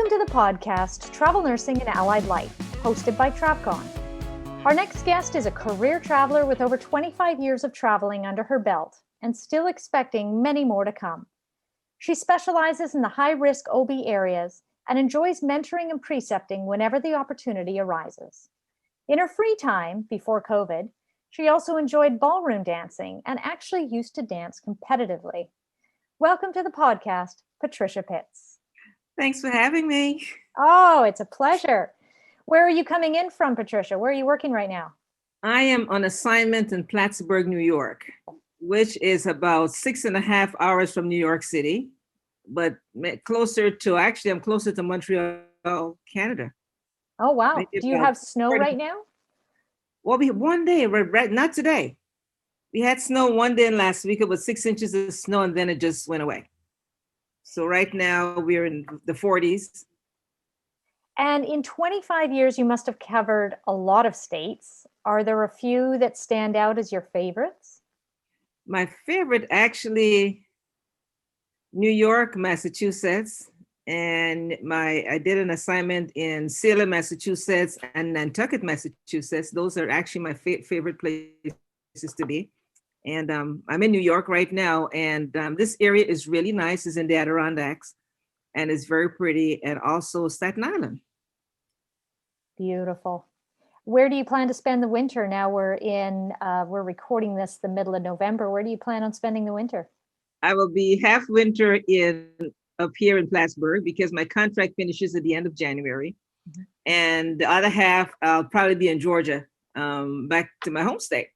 Welcome to the podcast, Travel Nursing and Allied Life, hosted by TravCon. Our next guest is a career traveler with over 25 years of traveling under her belt and still expecting many more to come. She specializes in the high-risk OB areas and enjoys mentoring and precepting whenever the opportunity arises. In her free time, before COVID, she also enjoyed ballroom dancing and actually used to dance competitively. Welcome to the podcast, Patricia Pitts. Thanks for having me. Oh, it's a pleasure. Where are you coming in from, Patricia? Where are you working right now? I am on assignment in Plattsburgh, New York, which is about 6.5 hours from New York City, but I'm closer to Montreal, Canada. Oh, wow. Maybe Do you about have snow 30 right now? Well, we had one day, right, not today. We had snow one day last week, it was 6 inches of snow, and then it just went away. So right now we're in the 40s. And in 25 years, you must have covered a lot of states. Are there a few that stand out as your favorites? My favorite, actually, New York, Massachusetts, and I did an assignment in Salem, Massachusetts, and Nantucket, Massachusetts. Those are actually my favorite places to be. And I'm in New York right now, and this area is really nice. It's in the Adirondacks, and it's very pretty, and also Staten Island. Beautiful. Where do you plan to spend the winter? Now we're recording this the middle of November. Where do you plan on spending the winter? I will be half winter up here in Plattsburgh because my contract finishes at the end of January. Mm-hmm. And the other half, I'll probably be in Georgia, back to my home state.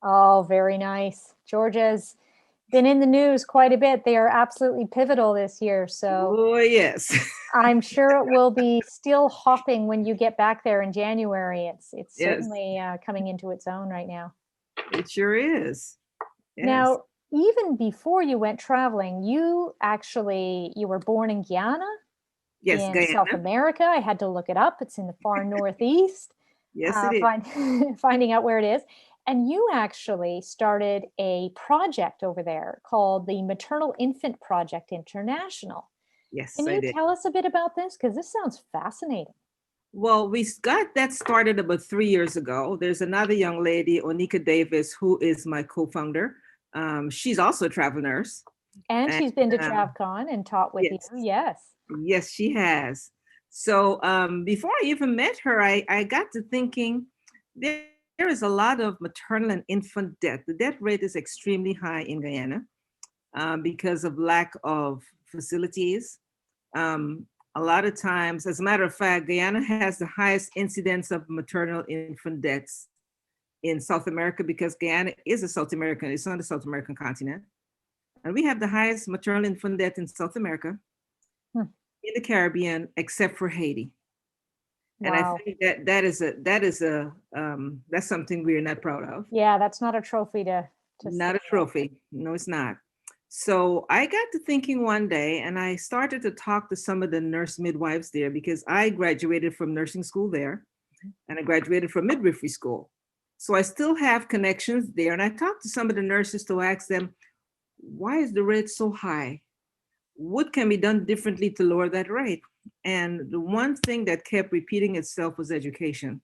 Oh, very nice. Georgia's been in the news quite a bit. They are absolutely pivotal this year. So, oh, yes. I'm sure it will be still hopping when you get back there in January. It's yes. Certainly coming into its own right now. It sure is. Yes. Now, even before you went traveling, you were born in Guyana? Yes, in Guyana. South America. I had to look it up. It's in the far northeast. Yes, it is. Finding out where it is. And you actually started a project over there called the Maternal Infant Project International. Yes, Can you tell us a bit about this? Because this sounds fascinating. Well, we got that started about 3 years ago. There's another young lady, Onika Davis, who is my co-founder. She's also a travel nurse. And she's been to TravCon and taught with you. Yes. Yes, she has. So before I even met her, I got to thinking there is a lot of maternal and infant death. The death rate is extremely high in Guyana because of lack of facilities. A lot of times, as a matter of fact, Guyana has the highest incidence of maternal infant deaths in South America because Guyana is it's on the South American continent. And we have the highest maternal infant death in South America, in the Caribbean, except for Haiti. Wow. And I think that's something we're not proud of. Yeah, that's not a trophy to not a trophy. No, it's not. So I got to thinking one day, and I started to talk to some of the nurse midwives there because I graduated from nursing school there, and I graduated from midwifery school. So I still have connections there. And I talked to some of the nurses to ask them, why is the rate so high? What can be done differently to lower that rate? And the one thing that kept repeating itself was education.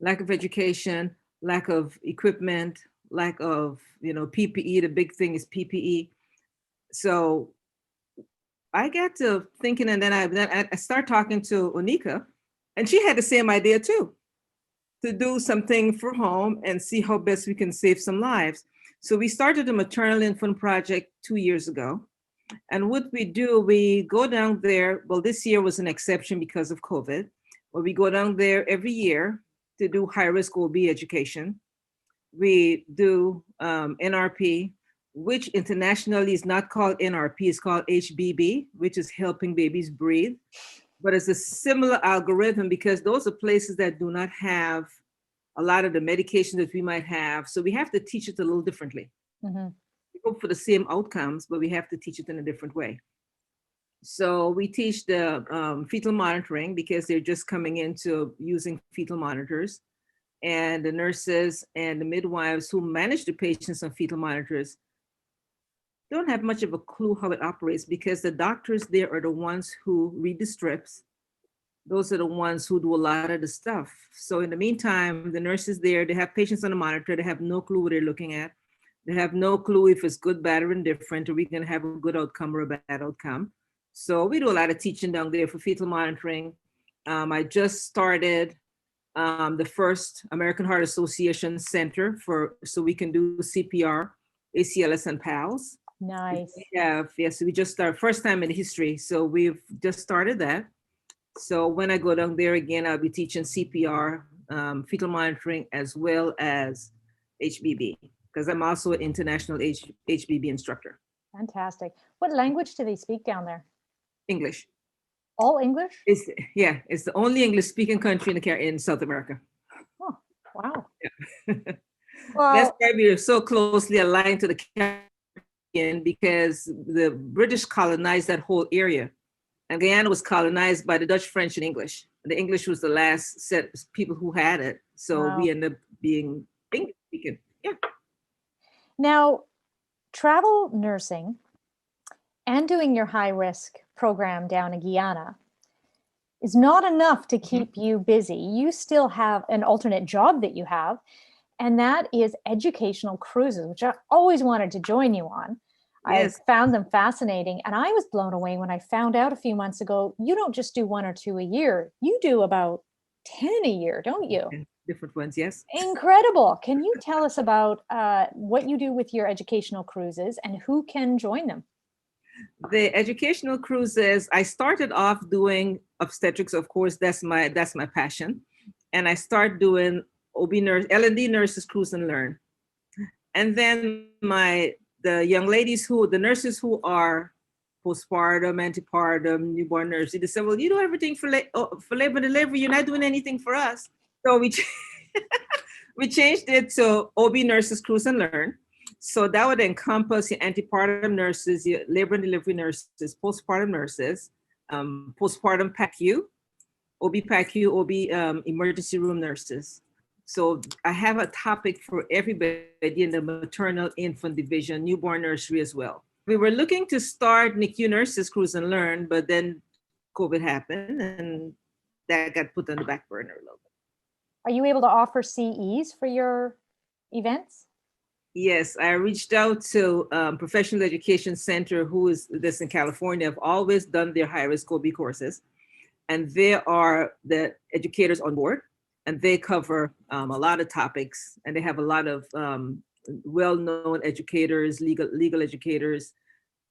Lack of education, lack of equipment, lack of, PPE. The big thing is PPE. So I got to thinking, and then I started talking to Onika, and she had the same idea too, to do something for home and see how best we can save some lives. So we started the Maternal Infant Project 2 years ago. And what we do, we go down there. Well, this year was an exception because of COVID, but we go down there every year to do high-risk OB education. We do NRP, which internationally is not called NRP, it's called HBB, which is helping babies breathe. But it's a similar algorithm because those are places that do not have a lot of the medication that we might have. So we have to teach it a little differently. Mm-hmm. We hope for the same outcomes, but we have to teach it in a different way. So we teach the fetal monitoring because they're just coming into using fetal monitors. And the nurses and the midwives who manage the patients on fetal monitors, don't have much of a clue how it operates because the doctors there are the ones who read the strips. Those are the ones who do a lot of the stuff. So in the meantime, the nurses there, they have patients on the monitor. They have no clue what they're looking at. They have no clue if it's good, bad, or indifferent. Are we going to have a good outcome or a bad outcome? So we do a lot of teaching down there for fetal monitoring. I just started the first American Heart Association Center so we can do CPR, ACLS, and PALS. Nice. Yes, we just started, first time in history. So we've just started that. So when I go down there again, I'll be teaching CPR, fetal monitoring, as well as HBB, because I'm also an international HBB instructor. Fantastic. What language do they speak down there? English. All English? It's the only English speaking country in South America. Oh, wow. Yeah. Well, that's why we're so closely aligned to the Caribbean, because the British colonized that whole area. And Guyana was colonized by the Dutch, French, and English. The English was the last set of people who had it. So we ended up being English speaking. Yeah. Now, travel nursing and doing your high risk program down in Guyana is not enough to keep you busy. You still have an alternate job that you have, and that is educational cruises, which I always wanted to join you on. Yes. I found them fascinating, and I was blown away when I found out a few months ago, you don't just do 1 or 2 a year, you do about 10 a year, don't you? Different ones, yes. Incredible. Can you tell us about what you do with your educational cruises and who can join them? The educational cruises, I started off doing obstetrics, of course, that's my passion. And I started doing L&D nurses cruise and learn. And then the nurses who are postpartum, antepartum, newborn nurses, they said, well, you do everything for labor and delivery, you're not doing anything for us. So we changed it to OB nurses cruise and learn. So that would encompass your antepartum nurses, your labor and delivery nurses, postpartum nurses, postpartum PACU, OB PACU, OB emergency room nurses. So I have a topic for everybody in the maternal infant division, newborn nursery as well. We were looking to start NICU nurses cruise and learn, but then COVID happened and that got put on the back burner a little bit. Are you able to offer CEs for your events? Yes, I reached out to Professional Education Center, who is this in California, have always done their high-risk OB courses. And they are the educators on board, and they cover a lot of topics, and they have a lot of well-known educators, legal educators,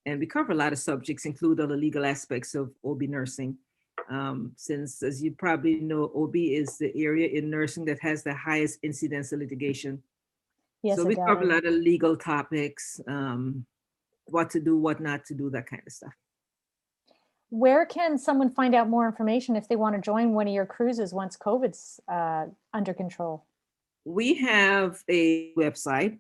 and we cover a lot of subjects, including the legal aspects of OB nursing. Since, as you probably know, OB is the area in nursing that has the highest incidence of litigation. Yes, so we cover a lot of legal topics, what to do, what not to do, that kind of stuff. Where can someone find out more information if they want to join one of your cruises once COVID's under control? We have a website,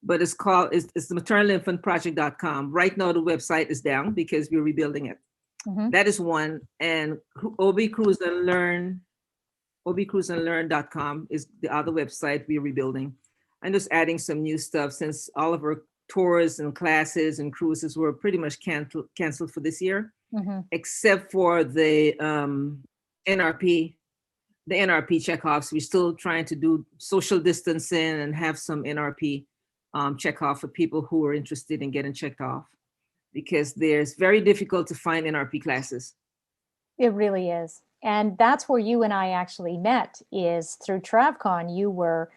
but it's the maternalinfantproject.com. Right now, the website is down because we're rebuilding it. Mm-hmm. That is one. And OB Cruise and Learn, obcruiseandlearn.com is the other website we're rebuilding. I'm just adding some new stuff since all of our tours and classes and cruises were pretty much canceled for this year, mm-hmm. except for the NRP checkoffs. We're still trying to do social distancing and have some NRP checkoff for people who are interested in getting checked off, because it's very difficult to find NRP classes. It really is. And that's where you and I actually met, is through TravCon. You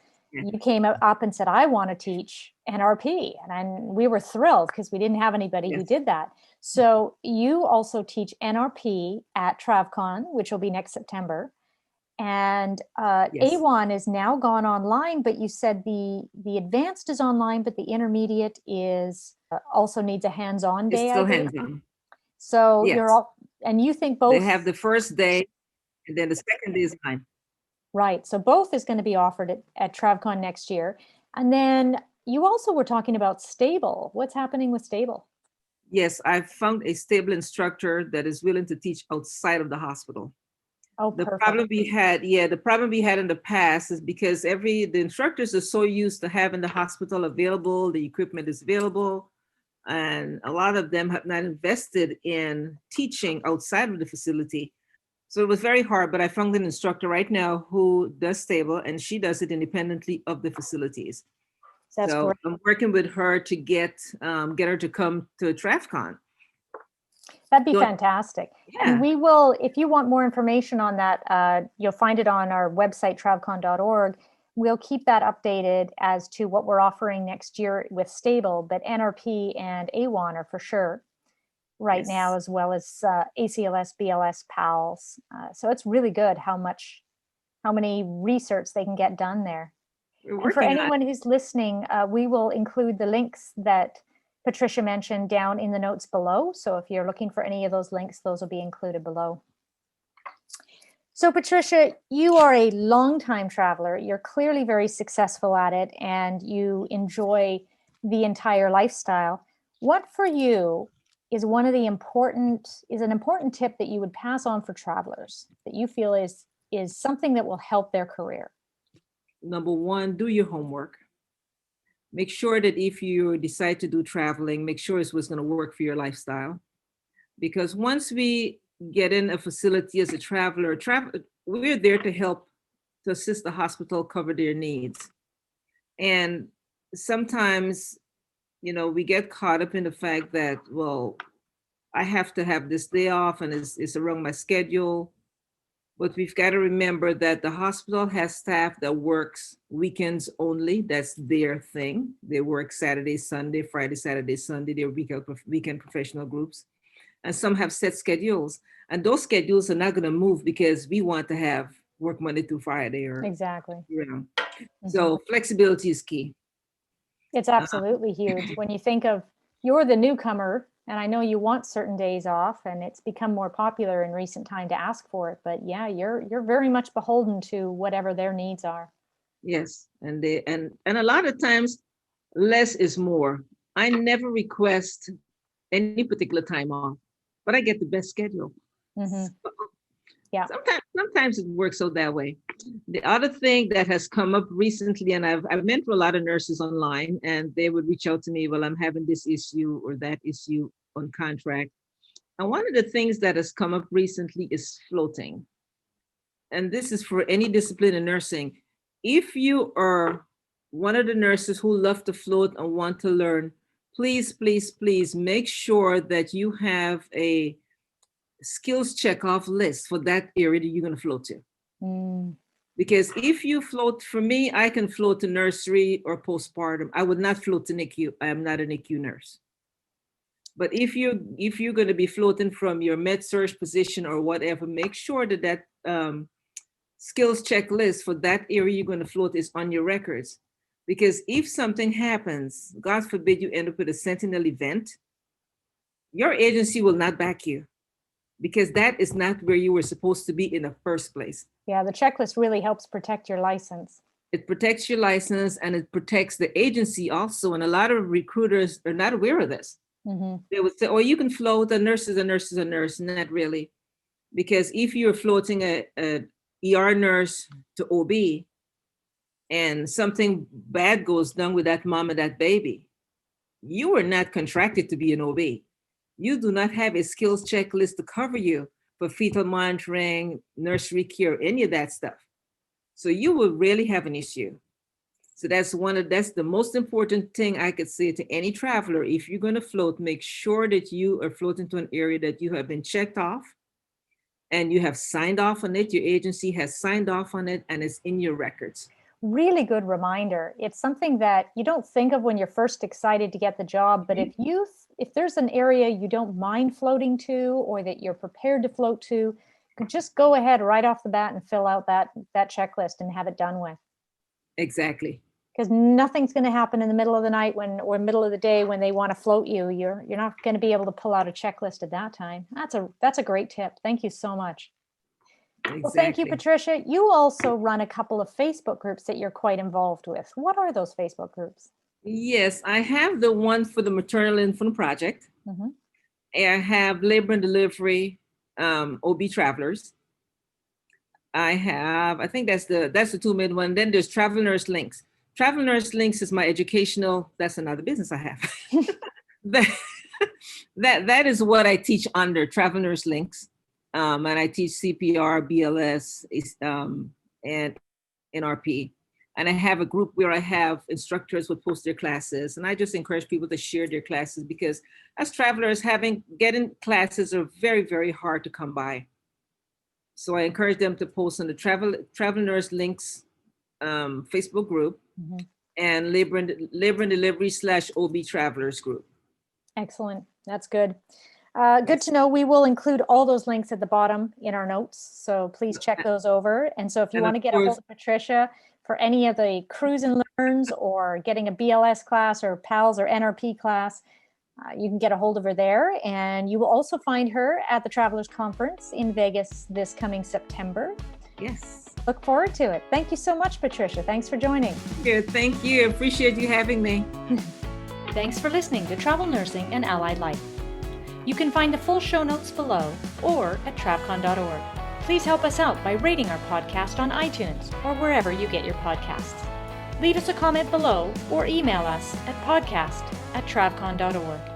came up and said, I want to teach NRP. And we were thrilled because we didn't have anybody who did that. So you also teach NRP at TravCon, which will be next September. And A1 is now gone online, but you said the advanced is online, but the intermediate is also needs a hands-on day. It's still hands-on. So and you think both. They have the first day and then the second day is online. Right. So both is going to be offered at TravCon next year. And then you also were talking about Stable. What's happening with Stable? Yes, I've found a Stable instructor that is willing to teach outside of the hospital. Oh, the perfect. problem we had in the past is because the instructors are so used to having the hospital available, the equipment is available, and a lot of them have not invested in teaching outside of the facility. So it was very hard, but I found an instructor right now who does stable, and she does it independently of the facilities. That's So great. I'm working with her to get her to come to TravCon. That'd be So, fantastic. yeah. And we will, if you want more information on that, you'll find it on our website, travcon.org. We'll keep that updated as to what we're offering next year with Stable, but NRP and AWAN are for sure right now, Yes. as well as ACLS, BLS, PALS. So it's really good how many research they can get done there. We're And for working on anyone who's listening, we will include the links that Patricia mentioned down in the notes below. So if you're looking for any of those links, those will be included below. So Patricia, you are a longtime traveler. You're clearly very successful at it, and you enjoy the entire lifestyle. What for you is an important tip that you would pass on for travelers that you feel is something that will help their career? Number one, do your homework. Make sure that if you decide to do traveling, make sure it's what's going to work for your lifestyle. Because once we get in a facility as a traveler, we're there to help to assist the hospital cover their needs. And sometimes, we get caught up in the fact that, well, I have to have this day off and it's around my schedule. But we've got to remember that the hospital has staff that works weekends only. That's their thing. They work Saturday, Sunday, Friday, Saturday, Sunday. They're weekend professional groups. And some have set schedules. And those schedules are not going to move because we want to have work Monday through Friday or Exactly. So flexibility is key. It's absolutely huge. When you think of, you're the newcomer, and I know you want certain days off, and it's become more popular in recent time to ask for it. But yeah, you're very much beholden to whatever their needs are. Yes, and a lot of times, less is more. I never request any particular time off, but I get the best schedule. Mm-hmm. So, yeah. Sometimes it works out that way. The other thing that has come up recently, and I've met with a lot of nurses online, and they would reach out to me, well, I'm having this issue or that issue on contract. And one of the things that has come up recently is floating. And this is for any discipline in nursing. If you are one of the nurses who love to float and want to learn, please, please, please make sure that you have a skills checkoff list for that area that you're going to float to. Because if you float, for me, I can float to nursery or postpartum. I would not float to NICU. I am not a NICU nurse. But if you're going to be floating from your med surg position or whatever, make sure that skills checklist for that area you're going to float is on your records. Because if something happens, God forbid you end up with a sentinel event, your agency will not back you, because that is not where you were supposed to be in the first place. Yeah, the checklist really helps protect your license. It protects your license and it protects the agency also. And a lot of recruiters are not aware of this. They would say, oh, you can float, a nurse is a nurse is a nurse. Not really. Because if you're floating a ER nurse to OB and something bad goes down with that mom and that baby, you are not contracted to be an OB. You do not have a skills checklist to cover you for fetal monitoring, nursery care, any of that stuff. So you will really have an issue. So that's the most important thing I could say to any traveler. If you're going to float, make sure that you are floating to an area that you have been checked off and you have signed off on it. Your agency has signed off on it and it's in your records. Really good reminder. It's something that you don't think of when you're first excited to get the job, but if there's an area you don't mind floating to or that you're prepared to float to, you could just go ahead right off the bat and fill out that checklist and have it done with. Exactly. Because nothing's going to happen in the middle of the night or middle of the day when they want to float you. You're not going to be able to pull out a checklist at that time. That's a great tip. Thank you so much. Exactly. Well, thank you, Patricia. You also run a couple of Facebook groups that you're quite involved with. What are those Facebook groups? Yes, I have the one for the Maternal Infant Project. Mm-hmm. I have Labor and Delivery OB Travelers. I think that's the two main one. Then there's Travel Nurse Links. Travel Nurse Links is my educational, that's another business I have. that, that is what I teach under Travel Nurse Links. And I teach CPR, BLS, and NRP. And I have a group where I have instructors who post their classes. And I just encourage people to share their classes because as travelers, getting classes are very, very hard to come by. So I encourage them to post on the Travel Nurse Links Facebook group and Labor and Delivery /OB Travelers group. Excellent. That's good. Good to know. We will include all those links at the bottom in our notes. So please check those over. And so if you want to get a hold of Patricia for any of the cruise and learns or getting a BLS class or PALS or NRP class, you can get a hold of her there. And you will also find her at the Travelers Conference in Vegas this coming September. Yes. Look forward to it. Thank you so much, Patricia. Thanks for joining. Good. Thank you. Appreciate you having me. Thanks for listening to Travel Nursing and Allied Life. You can find the full show notes below or at travcon.org. Please help us out by rating our podcast on iTunes or wherever you get your podcasts. Leave us a comment below or email us at podcast@travcon.org.